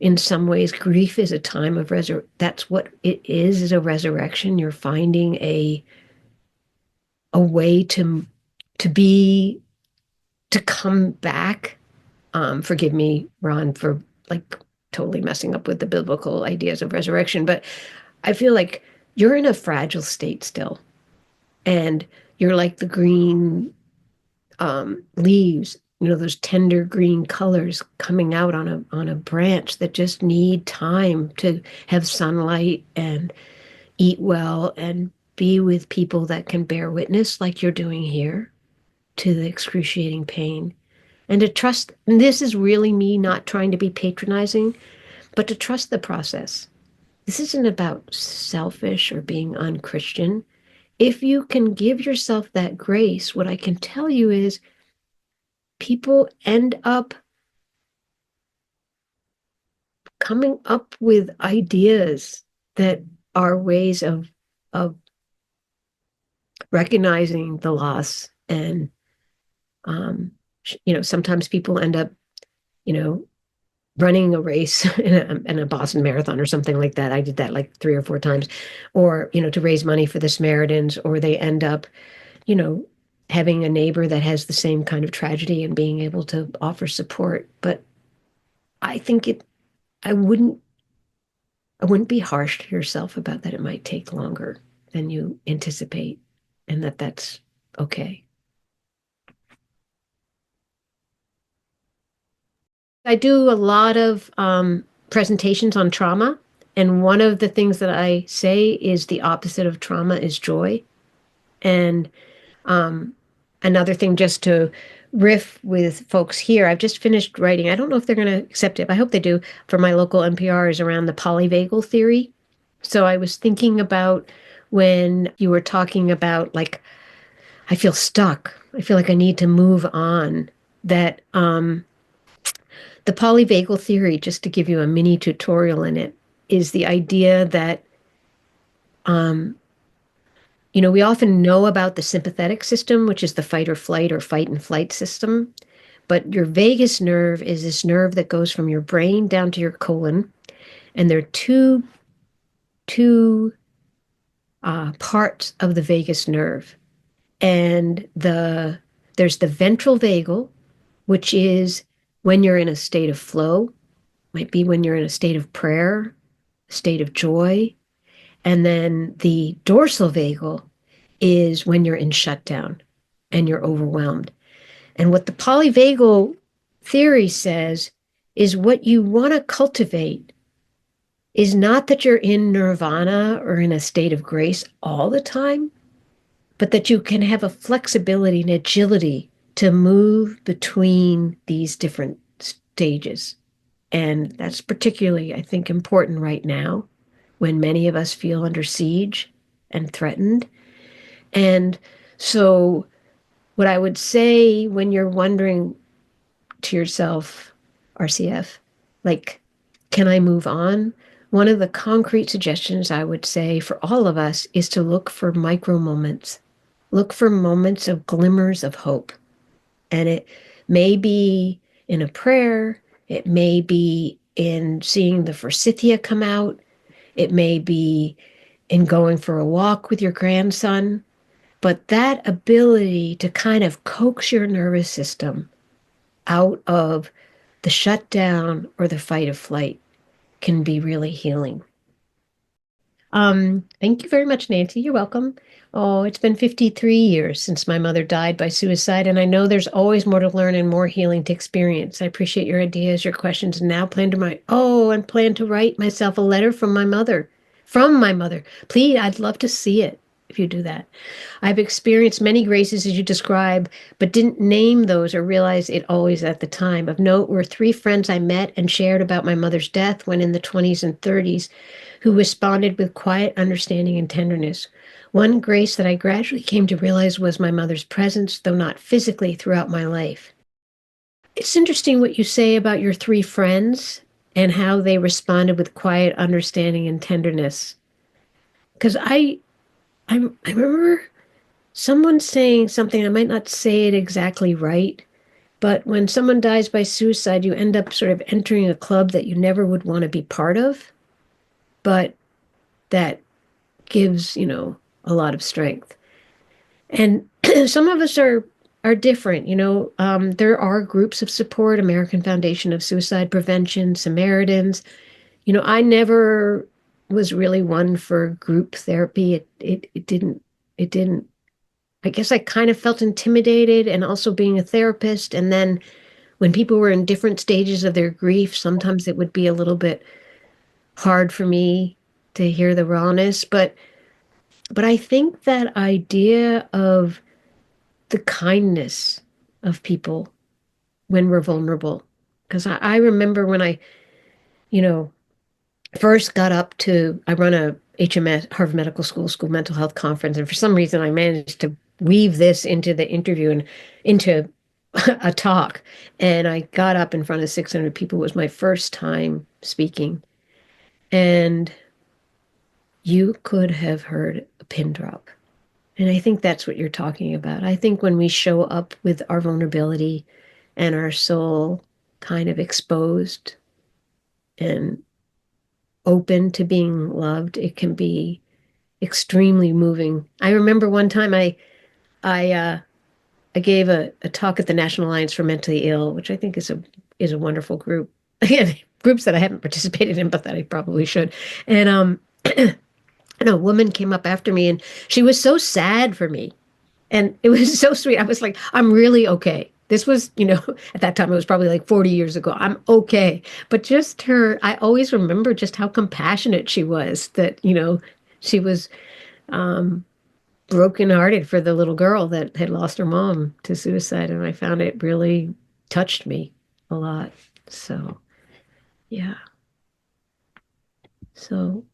in some ways grief is a time of that's what it is a resurrection. You're finding a way to come back. Forgive me, Ron, for like totally messing up with the biblical ideas of resurrection, but I feel like you're in a fragile state still, and you're like the green leaves, those tender green colors coming out on a branch that just need time to have sunlight and eat well and be with people that can bear witness, like you're doing here, to the excruciating pain. And to trust, and this is really me not trying to be patronizing, but to trust the process. This isn't about selfish or being unchristian. If you can give yourself that grace, what I can tell you is people end up coming up with ideas that are ways of recognizing the loss. And sometimes people end up you know running a race in a Boston Marathon or something like that. I did that like 3 or 4 times, or to raise money for the Samaritans, or they end up you know having a neighbor that has the same kind of tragedy and being able to offer support. But I think I wouldn't I wouldn't be harsh to yourself about that. It might take longer than you anticipate, and that's okay. I do a lot of presentations on trauma, and one of the things that I say is the opposite of trauma is joy. And um, another thing, just to riff with folks here, I've just finished writing. I don't know if they're going to accept it, but I hope they do. For my local NPR, is around the polyvagal theory. So I was thinking about when you were talking about, like, I feel stuck. I feel like I need to move on. That the polyvagal theory, just to give you a mini tutorial in it, is the idea that um, we often know about the sympathetic system, which is the fight or flight or fight and flight system. But your vagus nerve is this nerve that goes from your brain down to your colon. And there are two parts of the vagus nerve. And there's the ventral vagal, which is when you're in a state of flow, might be when you're in a state of prayer, state of joy. And then the dorsal vagal is when you're in shutdown and you're overwhelmed. And what the polyvagal theory says is what you want to cultivate is not that you're in nirvana or in a state of grace all the time, but that you can have a flexibility and agility to move between these different stages. And that's particularly, I think, important right now when many of us feel under siege and threatened. And so, what I would say when you're wondering to yourself, RCF, like, can I move on? One of the concrete suggestions I would say for all of us is to look for micro moments. Look for moments of glimmers of hope. And it may be in a prayer, it may be in seeing the forsythia come out, it may be in going for a walk with your grandson. But that ability to kind of coax your nervous system out of the shutdown or the fight or flight can be really healing. Thank you very much, Nancy. You're welcome. Oh, it's been 53 years since my mother died by suicide, and I know there's always more to learn and more healing to experience. I appreciate your ideas, your questions, and now plan to write myself a letter from my mother. From my mother. Please, I'd love to see it if you do that. I've experienced many graces as you describe, but didn't name those or realize it always at the time. Of note were 3 friends I met and shared about my mother's death when in the 20s and 30s, who responded with quiet understanding and tenderness. One grace that I gradually came to realize was my mother's presence, though not physically, throughout my life. It's interesting what you say about your 3 friends and how they responded with quiet understanding and tenderness. Because I remember someone saying something, I might not say it exactly right, but when someone dies by suicide, you end up sort of entering a club that you never would want to be part of, but that gives, a lot of strength. And some of us are different. There are groups of support, American Foundation of Suicide Prevention, Samaritans. I never was really one for group therapy. It didn't. I guess I kind of felt intimidated, and also being a therapist. And then when people were in different stages of their grief, sometimes it would be a little bit hard for me to hear the rawness. But I think that idea of the kindness of people when we're vulnerable. Because I remember when you know, first got up to, I run a HMS, Harvard Medical School mental health conference. And for some reason, I managed to weave this into the interview and into a talk. And I got up in front of 600 people. It was my first time speaking. And you could have heard a pin drop. And I think that's what you're talking about. I think when we show up with our vulnerability and our soul kind of exposed and open to being loved, it can be extremely moving. I remember one time I gave a talk at the National Alliance for Mentally Ill, which I think is a wonderful group. Again, groups that I haven't participated in, but that I probably should. And and a woman came up after me, and she was so sad for me. And it was so sweet. I was like, I'm really okay. This was, at that time, it was probably like 40 years ago. I'm okay. But just her, I always remember just how compassionate she was, that, she was brokenhearted for the little girl that had lost her mom to suicide. And I found it really touched me a lot. So, yeah. So,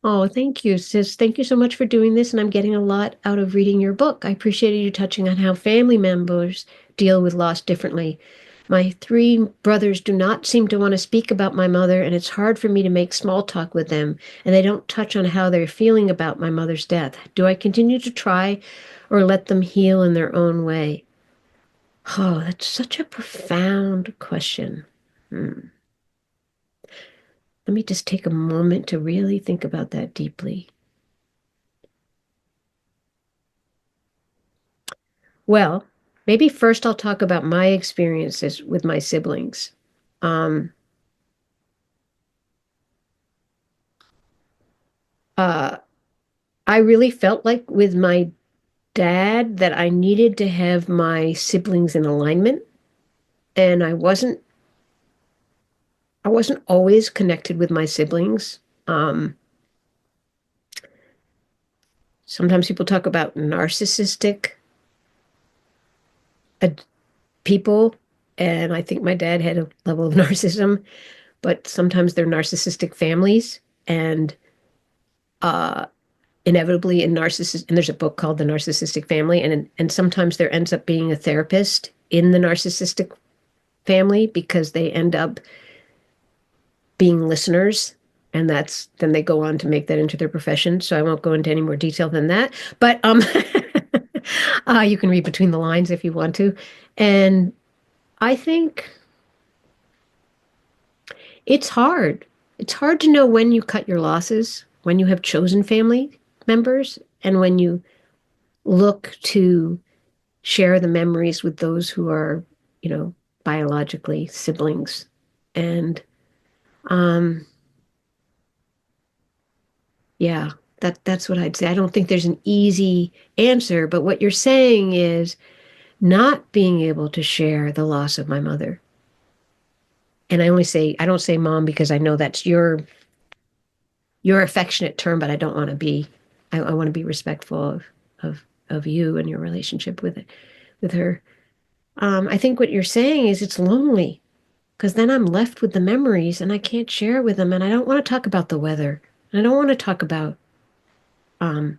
oh, thank you, sis. Thank you so much for doing this. And I'm getting a lot out of reading your book. I appreciated you touching on how family members deal with loss differently. My three brothers do not seem to want to speak about my mother, and it's hard for me to make small talk with them, and they don't touch on how they're feeling about my mother's death. Do I continue to try or let them heal in their own way? Oh, that's such a profound question. Hmm. Let me just take a moment to really think about that deeply. Well, maybe first I'll talk about my experiences with my siblings. Um, uh, I really felt like with my dad that I needed to have my siblings in alignment, and I wasn't always connected with my siblings. Um, Sometimes people talk about narcissistic uh, people, and I think my dad had a level of narcissism, but sometimes they're narcissistic families, and uh, inevitably in narcissist, and there's a book called The Narcissistic Family, and sometimes there ends up being a therapist in the narcissistic family because they end up being listeners, and then they go on to make that into their profession. So I won't go into any more detail than that, but you can read between the lines if you want to. And I think it's hard. It's hard to know when you cut your losses, when you have chosen family members, and when you look to share the memories with those who are, biologically siblings. And um, yeah, that's what I'd say. I don't think there's an easy answer, but what you're saying is not being able to share the loss of my mother. And I don't say mom because I know that's your affectionate term, but I don't want to be, I want to be respectful of you and your relationship with her. I think what you're saying is it's lonely because then I'm left with the memories and I can't share with them. And I don't want to talk about the weather. And I don't want to talk about um,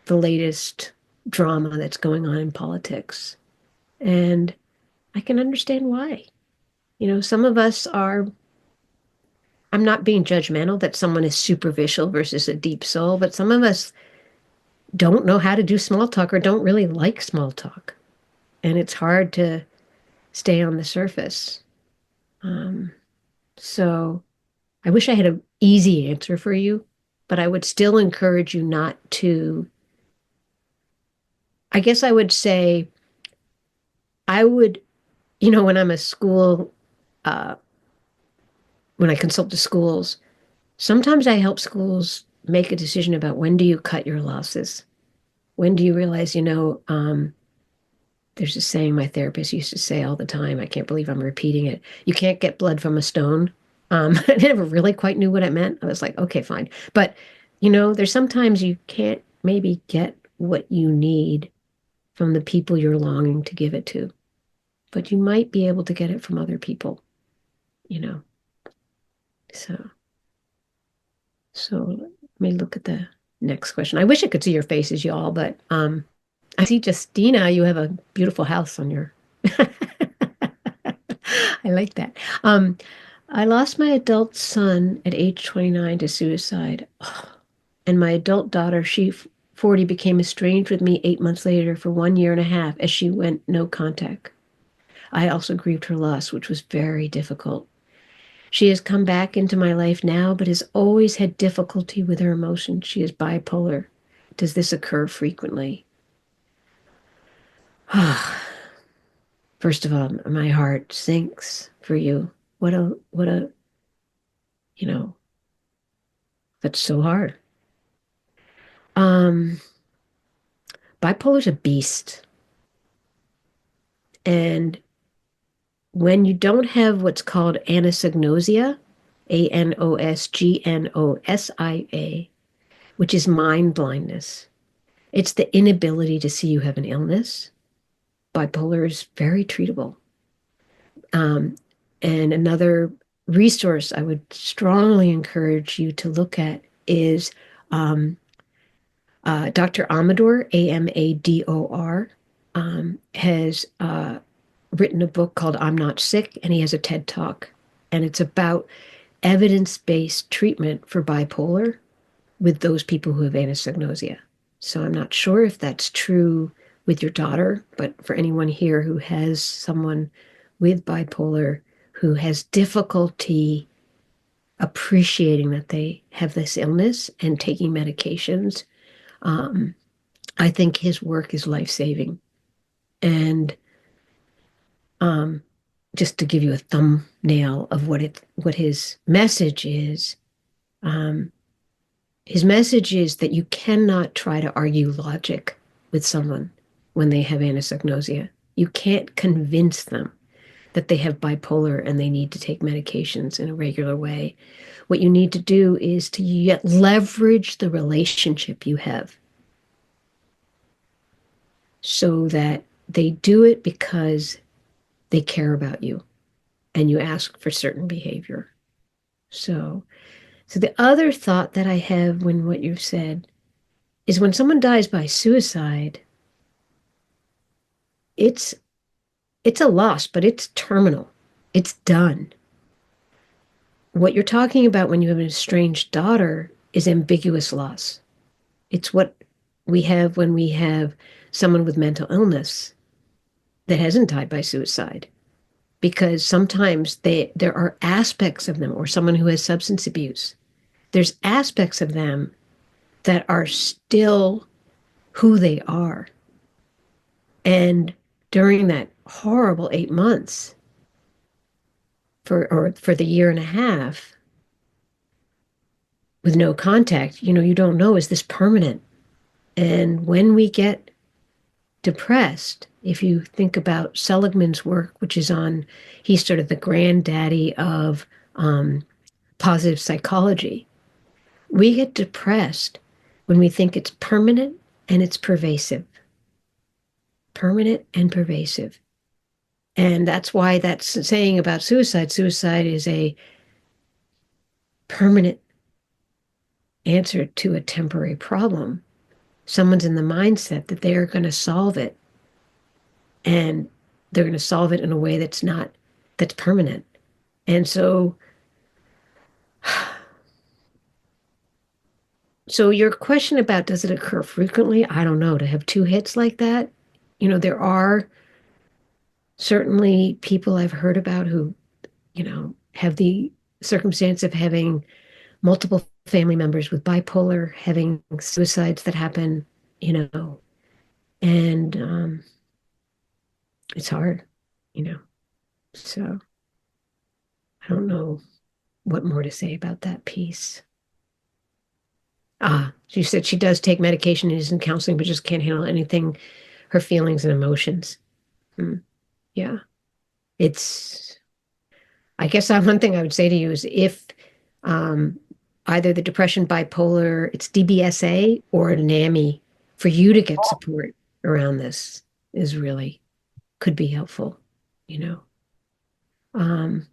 the latest drama that's going on in politics. And I can understand why. Some of us are, I'm not being judgmental that someone is superficial versus a deep soul, but some of us don't know how to do small talk or don't really like small talk. And it's hard to stay on the surface. Um, so I wish I had an easy answer for you, but I would still encourage you not to I guess I would say I would, when I'm a school, uh, when I consult the schools, sometimes I help schools make a decision about when do you cut your losses? When do you realize, there's a saying my therapist used to say all the time. I can't believe I'm repeating it. You can't get blood from a stone. I never really quite knew what it meant. I was like, okay, fine. But, there's sometimes you can't maybe get what you need from the people you're longing to give it to, but you might be able to get it from other people, you know. So, so let me look at the next question. I wish I could see your faces, y'all, but I see Justina, you have a beautiful house on your I like that. Um, I lost my adult son at age 29 to suicide. And my adult daughter, 40, became estranged with me 8 months later for 1 year and a half as she went no contact. I also grieved her loss, which was very difficult. She has come back into my life now, but has always had difficulty with her emotions. She is bipolar. Does this occur frequently? First of all, my heart sinks for you. What a, you know, that's so hard. Um, Bipolar's a beast. And when you don't have what's called anosognosia, Anosgnosia, which is mind blindness, it's the inability to see you have an illness. Bipolar is very treatable. Um, and another resource I would strongly encourage you to look at is Dr. Amador, Amador, has written a book called I'm Not Sick, and he has a TED Talk. And it's about evidence-based treatment for bipolar with those people who have anosognosia. So I'm not sure if that's true with your daughter, but for anyone here who has someone with bipolar who has difficulty appreciating that they have this illness and taking medications, I think his work is life-saving. And um, just to give you a thumbnail of what his message is, um, his message is that you cannot try to argue logic with someone when they have anosognosia. You can't convince them that they have bipolar and they need to take medications in a regular way. What you need to do is to yet leverage the relationship you have so that they do it because they care about you and you ask for certain behavior. So the other thought that I have when what you've said is when someone dies by suicide, it's it's a loss, but it's terminal. It's done. What you're talking about when you have an estranged daughter is ambiguous loss. It's what we have when we have someone with mental illness that hasn't died by suicide. Because sometimes there are aspects of them, or someone who has substance abuse, there's aspects of them that are still who they are. And during that horrible 8 months for the year and a half with no contact, you don't know, is this permanent? And when we get depressed, if you think about Seligman's work, which is he's sort of the granddaddy of positive psychology. We get depressed when we think it's permanent and it's pervasive. Permanent and pervasive. And that's why that's saying about suicide. Suicide is a permanent answer to a temporary problem. Someone's in the mindset that they are going to solve it. And they're going to solve it in a way that's permanent. And so your question about does it occur frequently? I don't know. To have two hits like that, there are certainly people I've heard about who, have the circumstance of having multiple family members with bipolar, having suicides that happen, And it's hard, you know. So I don't know what more to say about that piece. She said she does take medication and is in counseling, but just can't handle anything, her feelings and emotions. Mm, yeah. It's, I guess one thing I would say to you is if um, either the depression, bipolar, it's DBSA or NAMI, for you to get support around this is really could be helpful, you know. Um,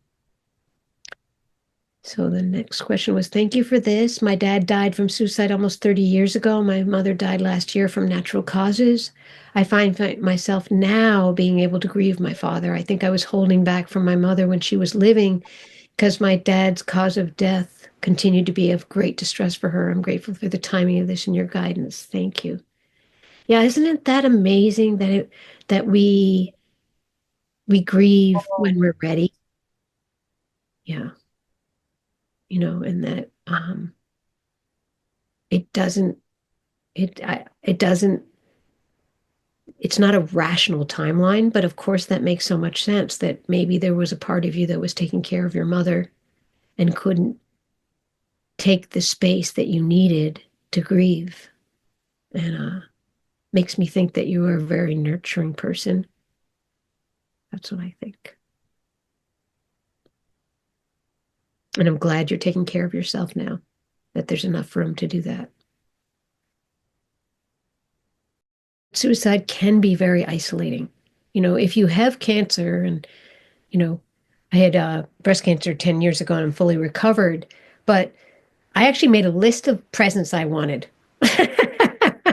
So the next question was, thank you for this. My dad died from suicide almost 30 years ago. My mother died last year from natural causes. I find myself now being able to grieve my father. I think I was holding back from my mother when she was living because my dad's cause of death continued to be of great distress for her. I'm grateful for the timing of this and your guidance. Thank you. Yeah, isn't it that amazing that we grieve when we're ready? Yeah, and that it doesn't it doesn't it's not a rational timeline, but of course that makes so much sense that maybe there was a part of you that was taking care of your mother and couldn't take the space that you needed to grieve. And makes me think that you are a very nurturing person. That's what I think. And I'm glad you're taking care of yourself now, that there's enough room to do that. Suicide can be very isolating. If you have cancer and, you know, I had breast cancer 10 years ago and I'm fully recovered, but I actually made a list of presents I wanted. I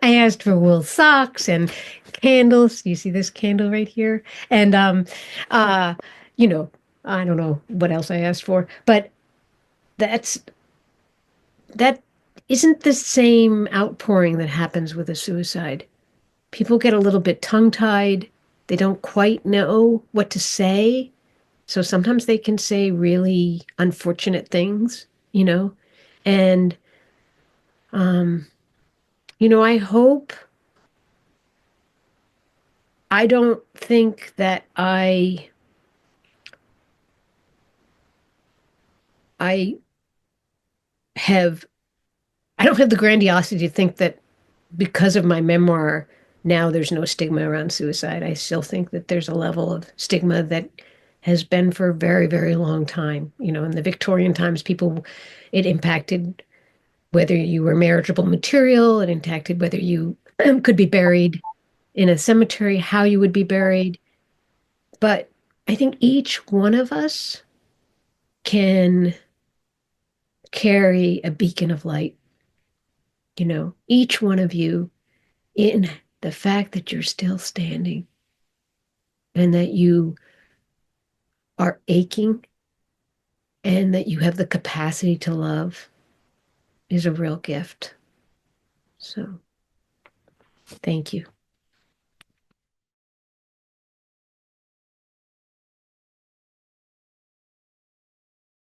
asked for wool socks and candles. You see this candle right here? And uh, you know, I don't know what else I asked for, but that's that isn't the same outpouring that happens with a suicide. People get a little bit tongue-tied. They don't quite know what to say. So sometimes they can say really unfortunate things. And um, I hope I don't think that I have I don't have the grandiosity to think that because of my memoir now there's no stigma around suicide. I still think that there's a level of stigma that has been for a very, very long time. In the Victorian times, it impacted whether you were marriageable material, it impacted whether you could be buried in a cemetery, how you would be buried. But I think each one of us can carry a beacon of light, each one of you in the fact that you're still standing and that you are aching and that you have the capacity to love is a real gift. So thank you.